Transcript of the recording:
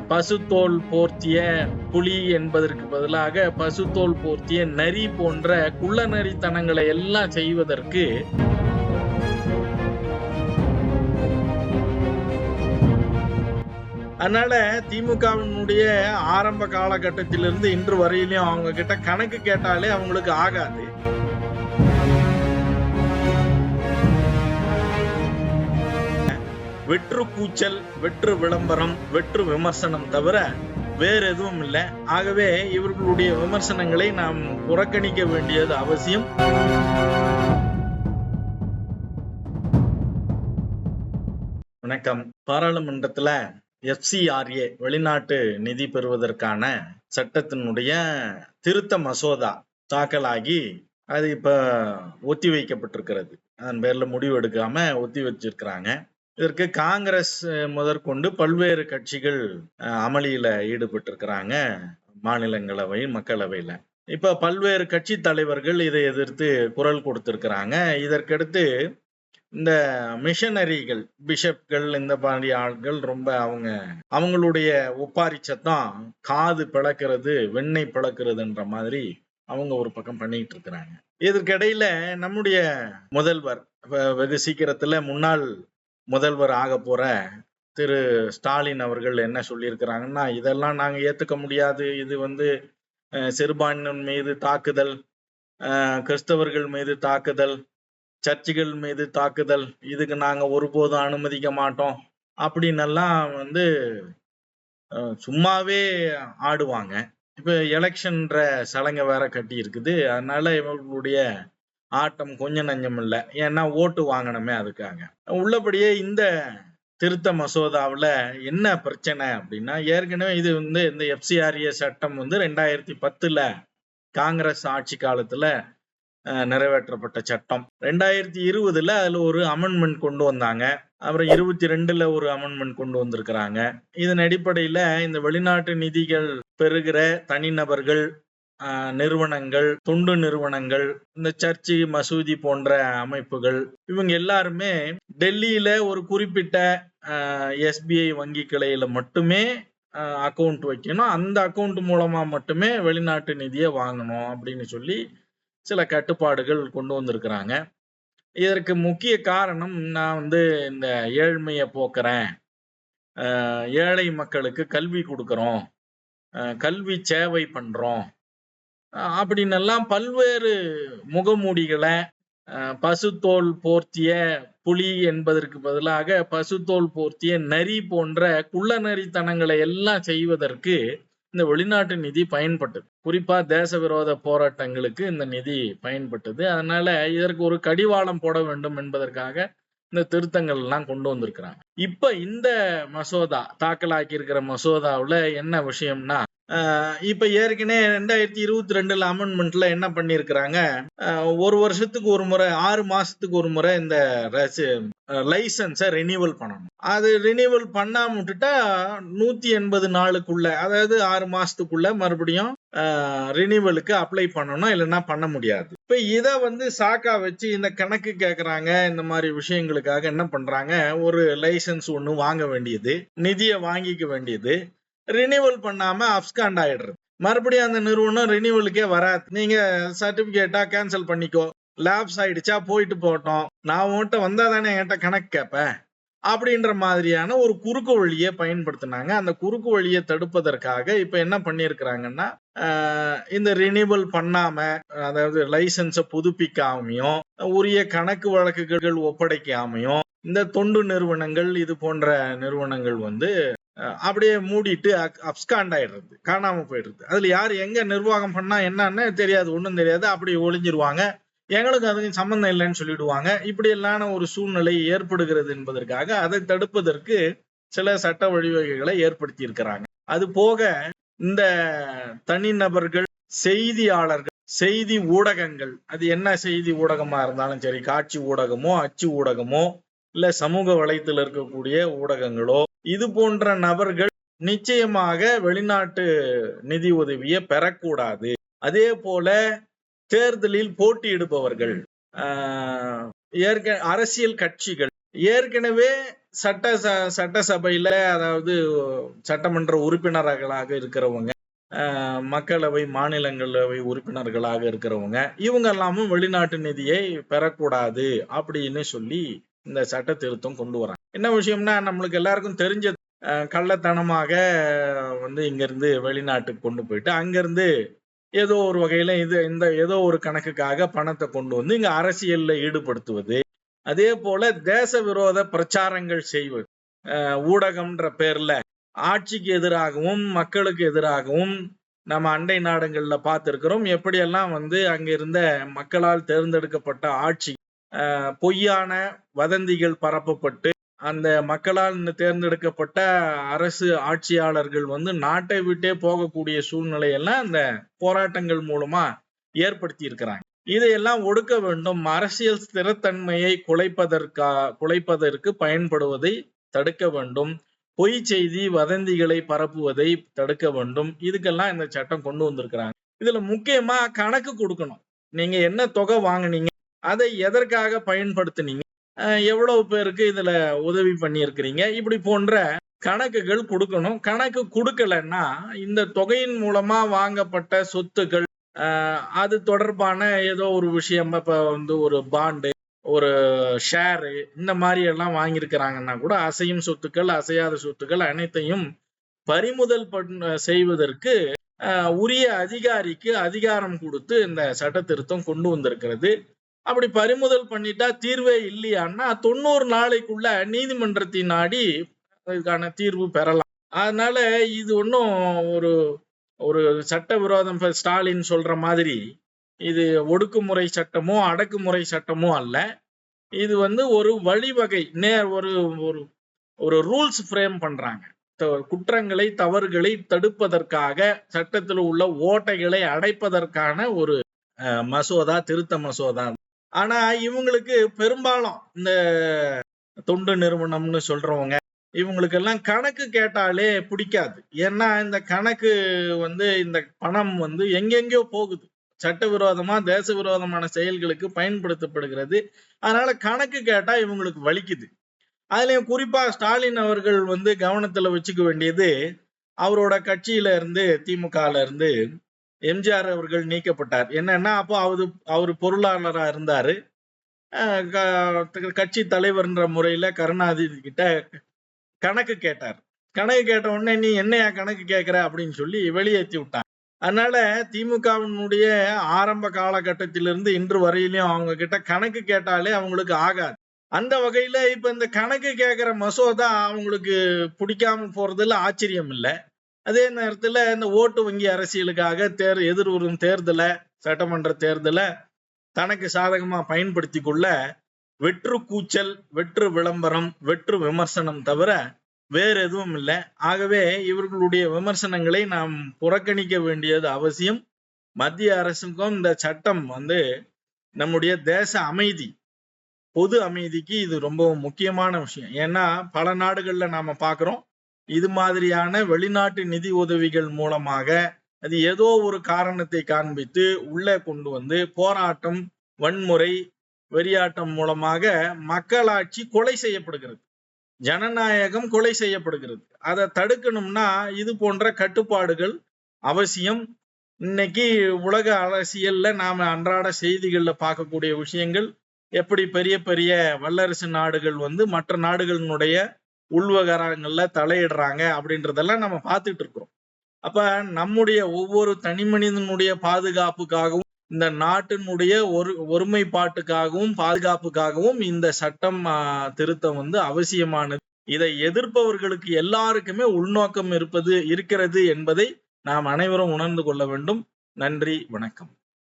பசுத்தோல் போர்த்திய புலி என்பதற்கு பதிலாக பசுத்தோல் போர்த்திய நரி போன்ற குள்ள நரித்தனங்களை எல்லாம் செய்வதற்கு அதனால திமுகவினுடைய ஆரம்ப காலகட்டத்திலிருந்து இன்று வரையிலும் அவங்க கிட்ட கணக்கு கேட்டாலே அவங்களுக்கு ஆகாது. வெற்று கூச்சல், வெற்று விளம்பரம், வெற்று விமர்சனம் தவிர வேற எதுவும் இல்லை. ஆகவே இவர்களுடைய விமர்சனங்களை நாம் புறக்கணிக்க வேண்டியது அவசியம். வணக்கம். பாராளுமன்றத்துல FCRA வெளிநாட்டு நிதி பெறுவதற்கான சட்டத்தினுடைய திருத்த மசோதா தாக்கலாகி அது இப்ப ஒத்தி வைக்கப்பட்டிருக்கிறது. அதன் பேர்ல முடிவு எடுக்காம ஒத்தி வச்சிருக்கிறாங்க. இதற்கு காங்கிரஸ் முதற்கொண்டு பல்வேறு கட்சிகள் அமளியில ஈடுபட்டிருக்கிறாங்க மாநிலங்களவை, மக்களவையில. இப்ப பல்வேறு கட்சி தலைவர்கள் இதை எதிர்த்து குரல் கொடுத்திருக்கிறாங்க. இதற்கடுத்து இந்த மிஷனரிகள், பிஷப்கள், இந்த மாதிரி ஆட்கள் ரொம்ப அவங்களுடைய ஒப்பாரி சத்தம் காது பிளக்கிறது, வெண்ணெய் பிளக்கிறதுன்ற மாதிரி அவங்க ஒரு பக்கம் பண்ணிட்டு இருக்கிறாங்க. இதற்கிடையில நம்முடைய முதல்வர், வெகு சீக்கிரத்துல முன்னாள் முதல்வர் ஆக போற திரு ஸ்டாலின் அவர்கள் என்ன சொல்லியிருக்கிறாங்கன்னா, இதெல்லாம் நாங்க ஏத்துக்க முடியாது, இது சிறுபான்மையினர் மீது தாக்குதல், கிறிஸ்தவர்கள் மீது தாக்குதல், சர்ச்சுகள் மீது தாக்குதல், இதுக்கு நாங்க ஒருபோதும் அனுமதிக்க மாட்டோம் அப்படின்னு சும்மாவே ஆடுவாங்க. இப்ப எலெக்ஷன்ற சலங்கை வேற கட்டி இருக்குது. அதனால இவர்களுடைய ஆட்டம் கொஞ்சம் நஞ்சம் இல்லை. ஏன்னா ஓட்டு வாங்கணுமே அதுக்காக. உள்ளபடியே இந்த திருத்த மசோதாவில் என்ன பிரச்சனை அப்படின்னா, ஏற்கனவே இது இந்த FCRA சட்டம் 2010 காங்கிரஸ் ஆட்சி காலத்துல நிறைவேற்றப்பட்ட சட்டம். 2020 அதுல ஒரு அமெண்ட்மெண்ட் கொண்டு வந்தாங்க. அப்புறம் 22 ஒரு அமெண்ட்மெண்ட் கொண்டு வந்திருக்கிறாங்க. இதன் அடிப்படையில இந்த வெளிநாட்டு நிதிகள் பெறுகிற தனிநபர்கள், நிறுவனங்கள், தொண்டு நிறுவனங்கள், இந்த சர்ச்சு, மசூதி போன்ற அமைப்புகள், இவங்க எல்லாருமே டெல்லியில ஒரு குறிப்பிட்ட SBI வங்கி கிளையில மட்டுமே அக்கௌண்ட் வைக்கணும். அந்த அக்கௌண்ட் மூலமா மட்டுமே வெளிநாட்டு நிதியை வாங்கணும் அப்படின்னு சொல்லி சில கட்டுப்பாடுகள் கொண்டு வந்திருக்கிறாங்க. இதற்கு முக்கிய காரணம், நான் இந்த ஏழ்மையை போக்குறேன், ஏழை மக்களுக்கு கல்வி கொடுக்கறோம், கல்வி சேவை பண்றோம் அப்படின்னு எல்லாம் பல்வேறு முகமூடிகளை பசுத்தோல் போர்த்திய புலி என்பதற்கு பதிலாக பசுத்தோல் போர்த்திய நரி போன்ற குள்ள நரித்தனங்களை எல்லாம் செய்வதற்கு இந்த வெளிநாட்டு நிதி பயன்பட்டது. குறிப்பா தேச விரோத போராட்டங்களுக்கு இந்த நிதி பயன்பட்டது. அதனால இதற்கு ஒரு கடிவாளம் போட வேண்டும் என்பதற்காக இந்த திருத்தங்கள் எல்லாம் கொண்டு வந்திருக்கிறாங்க. இப்ப இந்த மசோதா தாக்கலாக்கி இருக்கிற மசோதாவுல என்ன விஷயம்னா, இப்ப ஏற்கனவே 2022 அமெண்ட்மெண்ட்ல என்ன பண்ணிருக்கிறாங்க, ஒரு வருஷத்துக்கு ஒரு முறை, 6 மாசத்துக்கு ஒரு முறை இந்த லைசன்ஸை ரினியூவல் பண்ணணும். அது ரினியூவல் பண்ணாம விட்டுட்டா 180 நாளுக்குள்ள, அதாவது 6 மாசத்துக்குள்ள மறுபடியும் ரினியூவலுக்கு அப்ளை பண்ணணும், இல்லைன்னா பண்ண முடியாது. இப்ப இத சாக்கா வச்சு இந்த கணக்கு கேட்கறாங்க. இந்த மாதிரி விஷயங்களுக்காக என்ன பண்றாங்க, ஒரு லைசன்ஸ் ஒண்ணு வாங்க வேண்டியது, நிதியை வாங்கிக்க வேண்டியது, ரினியூவல் பண்ணாம அப்ஸ்காண்ட் ஆயிடுறது. மறுபடியும் அந்த நிறுவனம் ரினியூவலுக்கே வராது. நீங்க சர்டிபிகேட்டா கேன்சல் பண்ணிக்கோ, லேப்ஸ் ஆயிடுச்சா போயிட்டு போட்டோம், நான் உன்கிட்ட வந்தா தானே என்கிட்ட கணக்கு கேட்பேன் அப்படின்ற மாதிரியான ஒரு குறுக்கு வழியை பயன்படுத்தினாங்க. அந்த குறுக்கு வழியை தடுப்பதற்காக இப்ப என்ன பண்ணிருக்கிறாங்கன்னா, இந்த ரினியூவல் பண்ணாம, அதாவது லைசன்ஸை புதுப்பிக்காமையும், உரிய கணக்கு வழக்குகள் ஒப்படைக்காமையும் இந்த தொண்டு நிறுவனங்கள், இது போன்ற நிறுவனங்கள் அப்படியே மூடிட்டு அப்ஸ்காண்ட் ஆயிடுறது, காணாம போயிடுறது. அதுல யாரு எங்க நிர்வாகம் பண்ணா என்னன்னு தெரியாது, ஒண்ணும் தெரியாது, அப்படி ஒளிஞ்சிருவாங்க, எங்களுக்கு அதுக்கு சம்பந்தம் இல்லைன்னு சொல்லிடுவாங்க. இப்படி எல்லாம் ஒரு சூழ்நிலை ஏற்படுகிறது என்பதற்காக அதை தடுப்பதற்கு சில சட்ட வழிவகைகளை ஏற்படுத்தி இருக்கிறாங்க. அது போக இந்த தனிநபர்கள், செய்தியாளர்கள், செய்தி ஊடகங்கள், அது என்ன செய்தி ஊடகமா இருந்தாலும் சரி, காட்சி ஊடகமோ, அச்சு ஊடகமோ, இல்ல சமூக வலைத்தில் இருக்கக்கூடிய ஊடகங்களோ, இது போன்ற நபர்கள் நிச்சயமாக வெளிநாட்டு நிதி உதவியை பெறக்கூடாது. அதே போல தேர்தலில் போட்டியிடுபவர்கள், அரசியல் கட்சிகள், ஏற்கனவே சட்டசபையில, அதாவது சட்டமன்ற உறுப்பினர்களாக இருக்கிறவங்க, மக்களவை, மாநிலங்களவை உறுப்பினர்களாக இருக்கிறவங்க, இவங்க எல்லாமும் வெளிநாட்டு நிதியை பெறக்கூடாது அப்படின்னு சொல்லி இந்த சட்ட திருத்தம் கொண்டு வராங்க. என்ன விஷயம்னா, நம்மளுக்கு எல்லாருக்கும் தெரிஞ்சது, கள்ளத்தனமாக இங்கிருந்து வெளிநாட்டுக்கு கொண்டு போயிட்டு அங்கிருந்து ஏதோ ஒரு வகையில ஏதோ ஒரு கணக்குக்காக பணத்தை கொண்டு வந்து இங்க அரசியல்ல ஈடுபடுத்துவது, அதே போல தேச விரோத பிரச்சாரங்கள் செய்வது, ஊடகம்ன்ற பேர்ல ஆட்சிக்கு எதிராகவும் மக்களுக்கு எதிராகவும் நம்ம அண்டை நாடுகள்ல பார்த்திருக்கிறோம். எப்படியெல்லாம் அங்க இருந்த மக்களால் தேர்ந்தெடுக்கப்பட்ட ஆட்சி பொய்யான வதந்திகள் பரப்பப்பட்டு அந்த மக்களால் தேர்ந்தெடுக்கப்பட்ட அரசு ஆட்சியாளர்கள் நாட்டை விட்டே போகக்கூடிய சூழ்நிலை எல்லாம் அந்த போராட்டங்கள் மூலமா ஏற்படுத்தி இருக்கிறாங்க. இதையெல்லாம் ஒடுக்க வேண்டும். அரசியல் ஸ்திரத்தன்மையை குலைப்பதற்கு பயன்படுவதை தடுக்க வேண்டும். பொய் செய்தி, வதந்திகளை பரப்புவதை தடுக்க வேண்டும். இதுக்கெல்லாம் இந்த சட்டம் கொண்டு வந்திருக்கிறாங்க. இதுல முக்கியமா கணக்கு கொடுக்கணும். நீங்க என்ன தொகை வாங்குனீங்க, அதை எதற்காக பயன்படுத்தினீங்க, எவ்வளவு பேருக்கு இதுல உதவி பண்ணியிருக்கிறீங்க, இப்படி போன்ற கணக்குகள் கொடுக்கணும். கணக்கு கொடுக்கலன்னா இந்த தொகையின் மூலமா வாங்கப்பட்ட சொத்துக்கள், அது தொடர்பான ஏதோ ஒரு விஷயம், இப்ப ஒரு பாண்டு, ஒரு ஷேரு, இந்த மாதிரி எல்லாம் வாங்கியிருக்கிறாங்கன்னா கூட அசையும் சொத்துக்கள், அசையாத சொத்துக்கள் அனைத்தையும் பறிமுதல் செய்வதற்கு உரிய அதிகாரிக்கு அதிகாரம் கொடுத்து இந்த சட்ட திருத்தம் கொண்டு வந்திருக்கிறது. அப்படி பறிமுதல் பண்ணிட்டா தீர்வே இல்லையான்னா 90 நாளைக்குள்ள நீதிமன்றத்தை நாடி அதுக்கான தீர்வு பெறலாம். அதனால இது ஒன்றும் ஒரு சட்ட விரோதம், ஸ்டாலின் சொல்ற மாதிரி இது ஒடுக்குமுறை சட்டமோ அடக்குமுறை சட்டமோ அல்ல. இது ஒரு வழிவகை, ஒரு ரூல்ஸ் ஃப்ரேம் பண்றாங்க. குற்றங்களை, தவறுகளை தடுப்பதற்காக, சட்டத்தில் உள்ள ஓட்டைகளை அடைப்பதற்கான ஒரு மசோதா, திருத்த மசோதா. ஆனா இவங்களுக்கு பெரும்பாலும் இந்த தொண்டு நிறுவனம்னு சொல்றவங்க, இவங்களுக்கெல்லாம் கணக்கு கேட்டாலே பிடிக்காது. ஏன்னா இந்த கணக்கு இந்த பணம் எங்கெங்கயோ போகுது, சட்டவிரோதமா, தேச விரோதமான செயல்களுக்கு பயன்படுத்தப்படுகிறது. அதனால கணக்கு கேட்டா இவங்களுக்கு வலிக்குது. அதுலயும் குறிப்பா ஸ்டாலின் அவர்கள் கவனத்துல வச்சுக்க வேண்டியது, அவரோட கட்சியில இருந்து, திமுகல இருந்து எம்ஜிஆர் அவர்கள் நீக்கப்பட்டார். என்னன்னா, அப்போ அவரு பொருளாளரா இருந்தாரு. கட்சி தலைவர்ன்ற முறையில கருணாநிதி கிட்ட கணக்கு கேட்டார். கணக்கு கேட்ட உடனே, நீ என்னையா கணக்கு கேட்கிற அப்படின்னு சொல்லி வெளியேற்றி விட்டாங்க. அதனால திமுகவினுடைய ஆரம்ப காலகட்டத்திலிருந்து இன்று வரையிலும் அவங்க கிட்ட கணக்கு கேட்டாலே அவங்களுக்கு ஆகாது. அந்த வகையில இப்ப இந்த கணக்கு கேட்கிற மசோதா அவங்களுக்கு பிடிக்காம போறதுல ஆச்சரியம் இல்லை. அதே நேரத்துல இந்த ஓட்டு வங்கி அரசியலுக்காக எதிர்வரும் தேர்தலை, சட்டமன்ற தேர்தலை தனக்கு சாதகமா பயன்படுத்தி கொள்ள வெற்று கூச்சல், வெற்று விளம்பரம், வெற்று விமர்சனம் தவிர வேற எதுவும் இல்லை. ஆகவே இவர்களுடைய விமர்சனங்களை நாம் புறக்கணிக்க வேண்டியது அவசியம். மத்திய அரசுக்கும் இந்த சட்டம் நம்முடைய தேச அமைதி, பொது அமைதிக்கு இது ரொம்ப முக்கியமான விஷயம். ஏன்னா பல நாடுகள்ல நாம பாக்குறோம், இது மாதிரியான வெளிநாட்டு நிதி உதவிகள் மூலமாக அது ஏதோ ஒரு காரணத்தை காண்பித்து உள்ளே கொண்டு போராட்டம், வன்முறை, வெறியாட்டம் மூலமாக மக்களாட்சி கொலை செய்யப்படுகிறது, ஜனநாயகம் கொலை செய்யப்படுகிறது. அதை தடுக்கணும்னா இது போன்ற கட்டுப்பாடுகள் அவசியம். இன்னைக்கு உலக அரசியல்ல நாம அன்றாட செய்திகள்ல பார்க்கக்கூடிய விஷயங்கள், எப்படி பெரிய பெரிய வல்லரசு நாடுகள் மற்ற நாடுகளினுடைய உள்வகாரங்கள்ல தலையிடுறாங்க அப்படின்றதெல்லாம் நம்ம பார்த்துட்டு இருக்கிறோம். அப்ப நம்முடைய ஒவ்வொரு தனி மனிதனுடைய பாதுகாப்புக்காகவும், இந்த நாட்டினுடைய ஒருமைப்பாட்டுக்காகவும் பாதுகாப்புக்காகவும் இந்த சட்டம் திருத்தம் அவசியமானது. இதை எதிர்ப்பவர்களுக்கு எல்லாருக்குமே உள்நோக்கம் இருக்கிறது என்பதை நாம் அனைவரும் உணர்ந்து கொள்ள வேண்டும். நன்றி, வணக்கம்.